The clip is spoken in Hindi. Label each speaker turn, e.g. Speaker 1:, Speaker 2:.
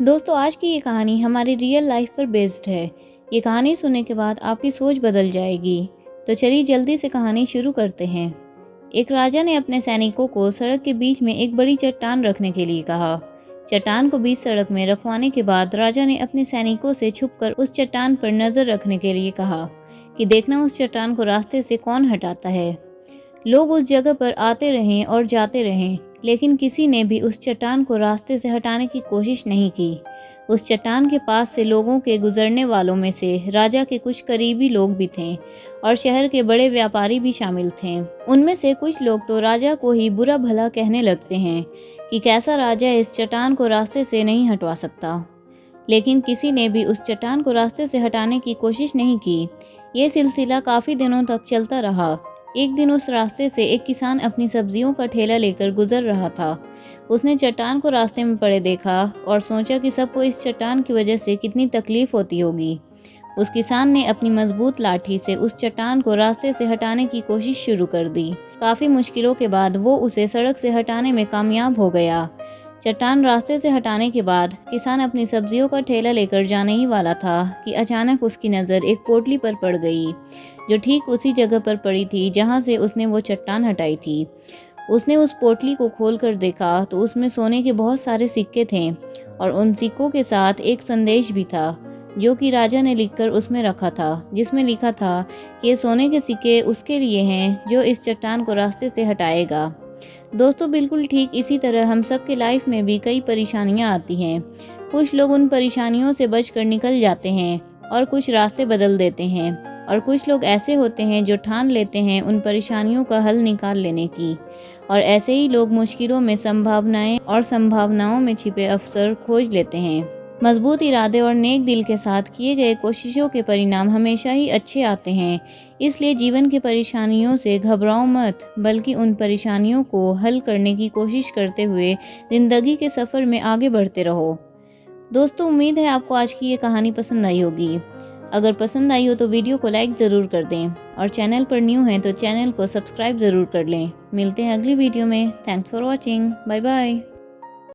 Speaker 1: दोस्तों, आज की ये कहानी हमारी रियल लाइफ पर बेस्ड है। ये कहानी सुनने के बाद आपकी सोच बदल जाएगी। तो चलिए जल्दी से कहानी शुरू करते हैं। एक राजा ने अपने सैनिकों को सड़क के बीच में एक बड़ी चट्टान रखने के लिए कहा। चट्टान को बीच सड़क में रखवाने के बाद राजा ने अपने सैनिकों से छुपकर उस चट्टान पर नजर रखने के लिए कहा कि देखना उस चट्टान को रास्ते से कौन हटाता है। लोग उस जगह पर आते रहें और जाते रहें, लेकिन किसी ने भी उस चट्टान को रास्ते से हटाने की कोशिश नहीं की। उस चट्टान के पास से लोगों के गुजरने वालों में से राजा के कुछ करीबी लोग भी थे और शहर के बड़े व्यापारी भी शामिल थे। उनमें से कुछ लोग तो राजा को ही बुरा भला कहने लगते हैं कि कैसा राजा इस चट्टान को रास्ते से नहीं हटवा सकता। लेकिन किसी ने भी उस चट्टान को रास्ते से हटाने की कोशिश नहीं की। ये सिलसिला काफ़ी दिनों तक चलता रहा। एक दिन उस रास्ते से एक किसान अपनी सब्जियों का ठेला लेकर गुजर रहा था। उसने चट्टान को रास्ते में पड़े देखा और सोचा कि सबको इस चट्टान की वजह से कितनी तकलीफ होती होगी। उस किसान ने अपनी मजबूत लाठी से उस चट्टान को रास्ते से हटाने की कोशिश शुरू कर दी। काफ़ी मुश्किलों के बाद वो उसे सड़क से हटाने में कामयाब हो गया। चट्टान रास्ते से हटाने के बाद किसान अपनी सब्जियों का ठेला लेकर जाने ही वाला था कि अचानक उसकी नज़र एक पोटली पर पड़ गई, जो ठीक उसी जगह पर पड़ी थी जहां से उसने वो चट्टान हटाई थी। उसने उस पोटली को खोलकर देखा तो उसमें सोने के बहुत सारे सिक्के थे और उन सिक्कों के साथ एक संदेश भी था जो कि राजा ने लिखकर उसमें रखा था, जिसमें लिखा था कि ये सोने के सिक्के उसके लिए हैं जो इस चट्टान को रास्ते से हटाएगा। दोस्तों, बिल्कुल ठीक इसी तरह हम सब के लाइफ में भी कई परेशानियां आती हैं। कुछ लोग उन परेशानियों से बचकर निकल जाते हैं और कुछ रास्ते बदल देते हैं, और कुछ लोग ऐसे होते हैं जो ठान लेते हैं उन परेशानियों का हल निकाल लेने की। और ऐसे ही लोग मुश्किलों में संभावनाएं और संभावनाओं में छिपे अवसर खोज लेते हैं। मजबूत इरादे और नेक दिल के साथ किए गए कोशिशों के परिणाम हमेशा ही अच्छे आते हैं। इसलिए जीवन की परेशानियों से घबराओ मत, बल्कि उन परेशानियों को हल करने की कोशिश करते हुए ज़िंदगी के सफ़र में आगे बढ़ते रहो। दोस्तों, उम्मीद है आपको आज की ये कहानी पसंद आई होगी। अगर पसंद आई हो तो वीडियो को लाइक ज़रूर कर दें और चैनल पर न्यू हैं तो चैनल को सब्सक्राइब ज़रूर कर लें। मिलते हैं अगली वीडियो में। Thanks for watching. Bye bye.